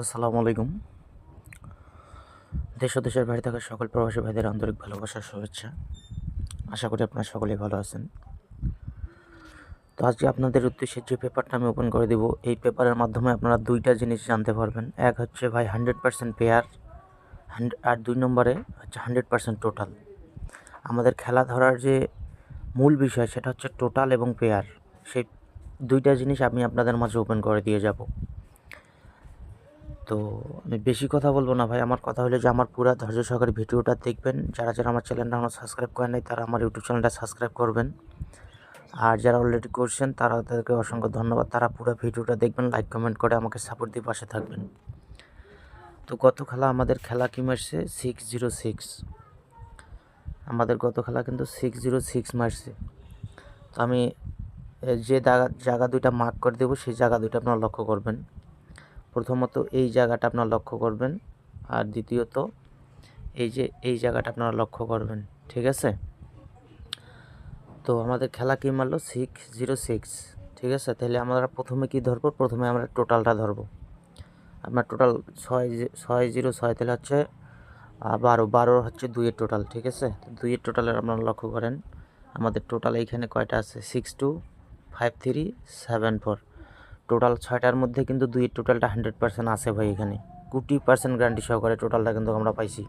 আসসালামু আলাইকুম। দেশ ও দেশের বাইরে থাকা সকল প্রবাসী ভাইদের আন্তরিক ভালোবাসার শুভেচ্ছা। আশা করি আপনারা সকলেই ভালো আছেন। তো আজকে আপনাদের উদ্দেশ্যে যে পেপারটা আমি ওপেন করে দিব, এই পেপারের মাধ্যমে আপনারা দুইটা জিনিস জানতে পারবেন। এক হচ্ছে ভাই 100% পেয়ার, আর 2 নম্বরে হচ্ছে 100% টোটাল। আমাদের খেলা ধরার যে মূল বিষয় সেটা হচ্ছে টোটাল এবং পেয়ার। সেই দুইটা জিনিস আমি আপনাদের মাঝে ওপেন করে দিয়ে যাব। তো আমি বেশি কথা বলবো না ভাই, আমার কথা হলো যে আমার পুরো ধৈর্য সহকারে ভিডিওটা দেখবেন। যারা আমার চ্যানেলটা এখনও সাবস্ক্রাইব করেন নাই তারা আমার ইউটিউব চ্যানেলটা সাবস্ক্রাইব করবেন। আর যারা অলরেডি করছেন তাদেরকে অসংখ্য ধন্যবাদ। তারা পুরো ভিডিওটা দেখবেন, লাইক কমেন্ট করে আমাকে সাপোর্ট দিয়ে পাশে থাকবেন। তো গত খেলা আমাদের খেলা কি মারছে 606, আমাদের গত খেলা কিন্তু 606 মারছে। তো আমি যে জায়গা দুইটা মার্ক করে দেবো সেই জায়গা দুইটা আপনারা লক্ষ্য করবেন। প্রথমত এই জায়গাটা আপনারা লক্ষ্য করবেন, আর দ্বিতীয়ত এই জায়গাটা আপনারা লক্ষ্য করবেন, ঠিক আছে? তো আমাদের খেলা কি মারলো 606, ঠিক আছে? তাহলে আমরা প্রথমে কি ধরবো? প্রথমে আমরা টোটালটা ধরবো। আপনার টোটাল 606, তাহলে হচ্ছে 12 হচ্ছে 2-এর টোটাল, ঠিক আছে? 2-এর টোটালের আপনারা লক্ষ্য করেন আমাদের টোটাল এইখানে কয়টা আছে? 625374। টোটাল 6টার মধ্যে কিন্তু 2-এর টোটালটা 100% আছে ভাই। এখানে 20% গ্যারান্টি সহকারে টোটালটা কিন্তু আমরা পাইছি।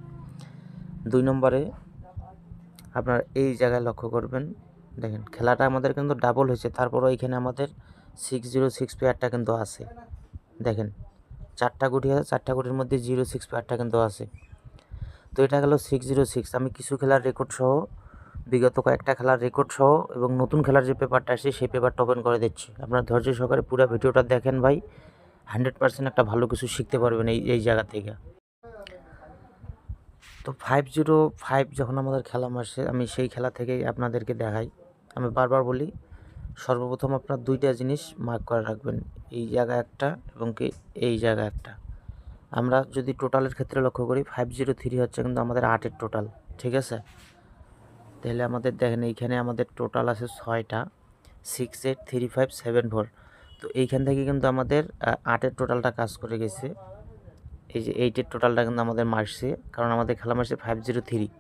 2 নম্বরে আপনার এই জায়গায় লক্ষ্য করবেন, দেখেন খেলাটা আমাদের কিন্তু ডাবল হয়েছে, তারপরও এখানে আমাদের 606 পেয়ারটা কিন্তু আছে। দেখেন 4টা গুটি আছে, 4টা গুটির মধ্যে 06 পেয়ারটা কিন্তু আছে। তো এটা গেল 606। আমি কিছু খেলার রেকর্ড সহ, বিগত কয়েকটা খেলার রেকর্ড সহ এবং নতুন খেলার যে পেপারটা আসছে সেই পেপারটা ওপেন করে দিচ্ছি। আপনার ধৈর্য সহকারে পুরো ভিডিওটা দেখেন ভাই, 100% একটা ভালো কিছু শিখতে পারবেন এই জায়গা থেকে। তো 505 যখন আমাদের খেলা মারছে, আমি সেই খেলা থেকেই আপনাদেরকে দেখাই। আমি বারবার বলি, সর্বপ্রথম আপনার দুইটা জিনিস মার্ক করে রাখবেন, এই জায়গা একটা এবং কি এই জায়গা একটা। আমরা যদি টোটালের ক্ষেত্রে লক্ষ্য করি 503 হচ্ছে কিন্তু আমাদের 8-এর টোটাল, ঠিক আছে? তাহলে আমাদের দেখেন এইখানে আমাদের টোটাল আছে 6টা, 683574। তো এইখান থেকে কিন্তু আমাদের 8-এর টোটালটা কাজ করে গেছে। এই যে 8-এর টোটালটা কিন্তু আমাদের মারছে, কারণ আমাদের খেলা মারছে 503।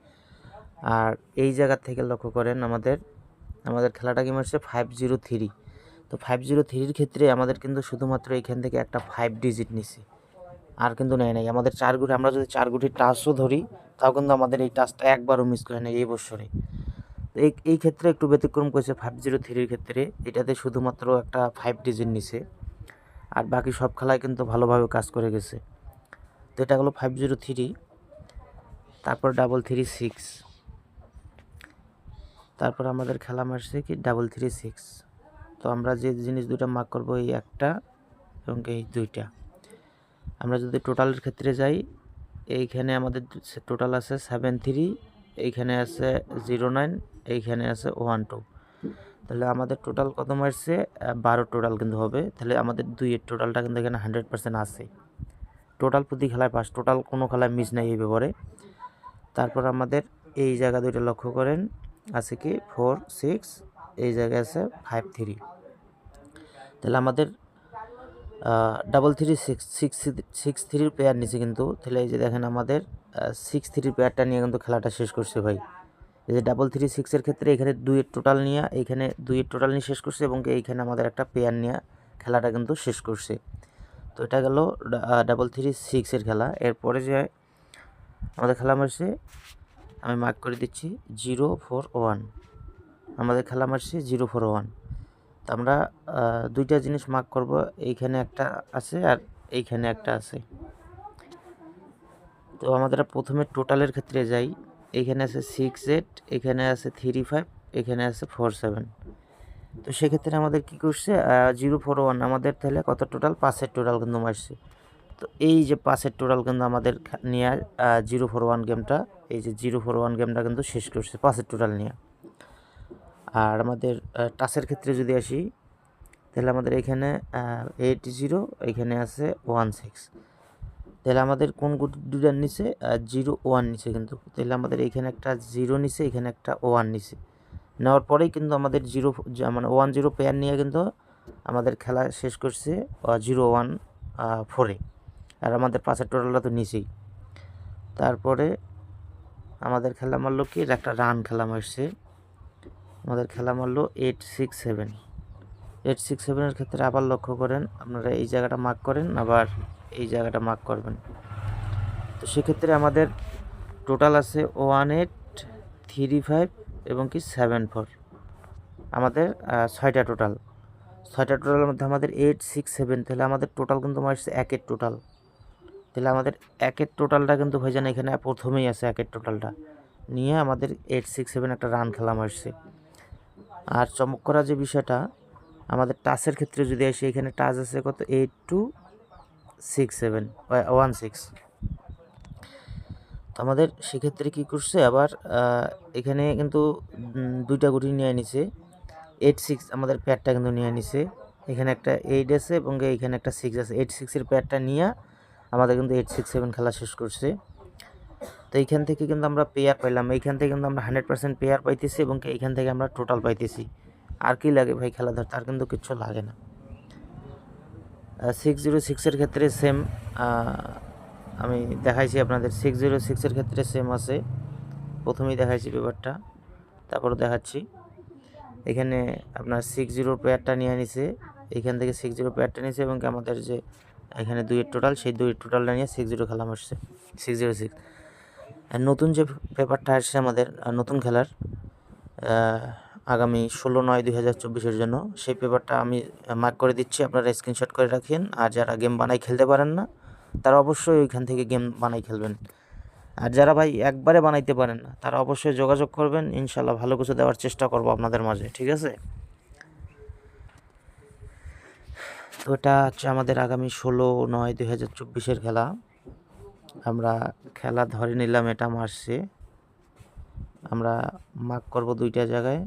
আর এই জায়গা থেকে লক্ষ্য করেন আমাদের খেলাটা কি মারছে 503। তো 503-র ক্ষেত্রে আমাদের কিন্তু শুধুমাত্র এইখান থেকে একটা 5 ডিজিট নিছে, আর কিন্তু নেয় নাই। আমাদের 4 গুটি, আমরা যদি 4 গুটির টাচও ধরি তাও কিন্তু আমাদের এই টাচটা একবারও মিস করে নেই এই বছরে। তো এই ক্ষেত্রে একটু ব্যতিক্রম করেছে 503-র ক্ষেত্রে, এটাতে শুধুমাত্র একটা 5 ডিজিট নিছে, আর বাকি সব খেলায় কিন্তু ভালোভাবে কাজ করে গেছে। তো এটা হলো 503। তারপর 336, তারপর আমাদের খেলা মারছে কি 336। তো আমরা যে জিনিস দুটো মার্ক করবো, এই একটা এবং এই দুইটা। আমরা যদি টোটালের ক্ষেত্রে যাই, এইখানে আমাদের টোটাল আছে 73, এইখানে আছে 09, এইখানে আছে 12। তাহলে আমাদের টোটাল কত মারছে? 12 টোটাল কিন্তু হবে। তাহলে আমাদের 2-এর টোটালটা কিন্তু এখানে 100% আছে। টোটাল প্রতি খেলায় পাস, টোটাল কোনো খেলায় মিস নাই এই ব্যাপারে। তারপর আমাদের এই জায়গা দুইটা লক্ষ্য করেন, আছে কি 46, এই জায়গায় আছে 53। তাহলে আমাদের 336 পেয়ার নিছে কিন্তু। তাহলে এই যে দেখেন আমাদের 63 পেয়ারটা নিয়ে কিন্তু খেলাটা শেষ করছে ভাই। এই যে 336-এর ক্ষেত্রে এখানে 2-এর টোটাল নিয়ে, এইখানে 2-এর টোটাল নিয়ে শেষ করছে এবং এইখানে আমাদের একটা পেয়ার নিয়ে খেলাটা কিন্তু শেষ করছে। তো এটা গেল 336-এর খেলা। এরপরে যে আমাদের খেলা মারছে, আমি মার্ক করে দিচ্ছি 041, আমাদের খেলা মারছে 041। তো আমরা দুইটা জিনিস মার্ক করব, এইখানে একটা আছে আর এইখানে একটা আছে। তো আমাদের প্রথমে টোটালের ক্ষেত্রে যাই, এইখানে আছে 68, এখানে আছে 35, এখানে আছে 47। তো সেক্ষেত্রে আমাদের কি করছে 041, আমাদের তাহলে কত টোটাল? 5-এর টোটাল কিন্তু মারছে। তো এই যে 5-এর টোটাল কিন্তু আমাদের নিয়ে 041 গেমটা, এই যে 041 গেমটা কিন্তু শেষ করছে 5-এর টোটাল নিয়ে। আর আমাদের টাচের ক্ষেত্রে যদি আসি, তাহলে আমাদের এখানে 80, এখানে আছে 16। তাহলে আমাদের কোন দুটার নিচে 01 নিচে কিন্তু। তাহলে আমাদের এইখানে একটা 0 নিচে, এখানে একটা 1 নিচে। নেওয়ার পরেই কিন্তু আমাদের 0 মানে 10 পেয়ার নিয়ে কিন্তু আমাদের খেলা শেষ করছে 014-এ। আর আমাদের পাশের টোটালটা তো নিচেই। তারপরে আমাদের খেলা মারলো কি, একটা রান খেলা মারছে, আমাদের খেলা মারলো 867। 867-এর ক্ষেত্রে আবার লক্ষ্য করেন, আপনারা এই জায়গাটা মার্ক করেন, আবার এই জায়গাটা মার্ক করবেন। তো সেক্ষেত্রে আমাদের টোটাল আছে 1835 এবং কি 74, আমাদের 6টা টোটাল। 6টা টোটালের মধ্যে আমাদের 867, তাহলে আমাদের টোটাল কিন্তু মারছে একের টোটাল। তাহলে আমাদের একের টোটালটা কিন্তু ভাইজান এখানে প্রথমেই আছে, একের টোটালটা নিয়ে আমাদের 867 একটা রান খেলা মারছে। আর চমক করা যে বিষয়টা, আমাদের টাচের ক্ষেত্রে যদি আসি, এখানে টাচ আছে কত, 826716। তো আমাদের সেক্ষেত্রে কী করছে আবার, এখানে কিন্তু 2টা গুটি নিয়ে নিছে। 86 আমাদের প্যাডটা কিন্তু নিয়ে নিছে, এখানে একটা 8 আছে এবং এখানে একটা 6 আছে। 86-এর প্যাডটা নিয়ে আমাদের কিন্তু 867 খেলা শেষ করছে। তো এইখান থেকে কিন্তু আমরা পেয়ার পাইলাম, এইখান থেকে কিন্তু আমরা 100% পেয়ার পাইতেছি এবং এইখান থেকে আমরা টোটাল পাইতেছি। আর কি লাগে ভাই খেলা ধরতে, আর কিন্তু কিচ্ছু লাগে না। 606-এর ক্ষেত্রে সেম, আমি দেখাইছি আপনাদের। 606-এর ক্ষেত্রে সেম আছে, প্রথমেই দেখাইছি পেপারটা, তারপরে দেখাচ্ছি। এখানে আপনার 60 পেয়ারটা নিয়ে নিছে, এখান থেকে 60 পেয়ারটা নিছে এবং আমাদের যে এখানে 2-এর টোটাল, সেই 2-এর টোটালটা নিয়ে 60 খেলা মারছে, 606। আর নতুন যে পেপারটা আসছে আমাদের নতুন খেলার, আগামী 16/9/2024-এর জন্য, সেই পেপারটা আমি মার্ক করে দিচ্ছি, আপনারা স্ক্রিনশট করে রাখেন। আর যারা গেম বানাই খেলতে পারেন না, তারা অবশ্যই ওইখান থেকে গেম বানাই খেলবেন। আর যারা ভাই একবারে বানাইতে পারেন না, তারা অবশ্যই যোগাযোগ করবেন, ইনশাল্লাহ ভালো কিছু দেওয়ার চেষ্টা করব আপনাদের মাঝে, ঠিক আছে? তো এটা হচ্ছে আমাদের আগামী 16/9/2024-এর খেলা। আমরা খেলা ধরে নিলাম, এটা মারছে, আমরা মার্ক করব 2টা জায়গায়।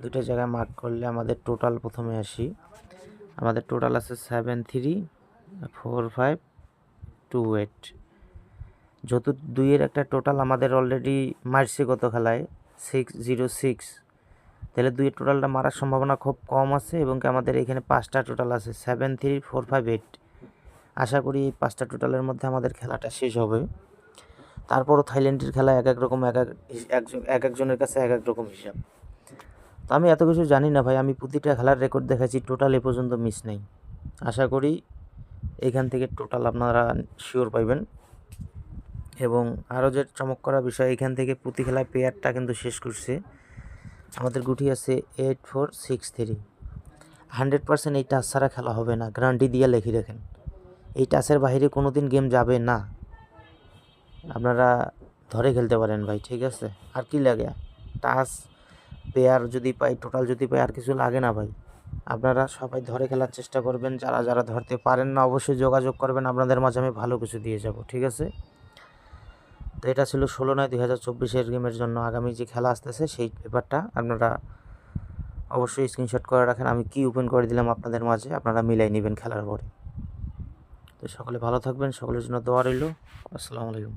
2টা জায়গায় মার্ক করলে আমাদের টোটাল প্রথমে আসি, আমাদের টোটাল আছে 734528। যেহেতু 2-এর একটা টোটাল আমাদের অলরেডি মারছে গত খেলায় 606, তাহলে 2-এর টোটালটা মারার সম্ভাবনা খুব কম আছে এবং আমাদের এখানে 5টা টোটাল আছে 73458। আশা করি এই 5টা টোটালের মধ্যে আমাদের খেলাটা শেষ হবে। তারপরও থাইল্যান্ডের খেলা এক এক রকম, এক একজনের কাছে এক এক রকম হিসাব। তো আমি এত কিছু জানি না ভাই, আমি প্রতিটা খেলার রেকর্ড দেখাচ্ছি, টোটাল এ পর্যন্ত মিস নেই। আশা করি এখান থেকে টোটাল আপনারা শিওর পাইবেন। এবং আরও যে চমক করা বিষয়, এখান থেকে প্রতি খেলায় পেয়ারটা কিন্তু শেষ করছে। আমাদের গুটি আছে 8463। 100% এই টাচ ছাড়া খেলা হবে না, গ্যারান্টি দিয়ে লিখে রাখেন। এই টাচের বাইরে কোনো দিন গেম যাবে না, আপনারা ধরে খেলতে পারেন ভাই, ঠিক আছে? আর কি লাগে, টাচ পেয়ার যদি পাই, টোটাল যদি পাই, আর কিছু লাগে না ভাই। আপনারা সবাই ধরে খেলার চেষ্টা করবেন, যারা যারা ধরতে পারেন না অবশ্যই যোগাযোগ করবেন, আপনাদের মাঝে আমি ভালো কিছু দিয়ে যাব, ঠিক আছে? তো এটা ছিল 16/9/2024-এর গেমের জন্য আগামী যে খেলা আসতেছে সেই পেপারটা আপনারা অবশ্যই স্ক্রিনশট করে রাখেন। আমি কি ওপেন করে দিলাম আপনাদের মাঝে, আপনারা মিলাই নেবেন খেলার পরে। তো সকলে ভালো থাকবেন, সকলের জন্য দোয়া রইল। আসসালামু আলাইকুম।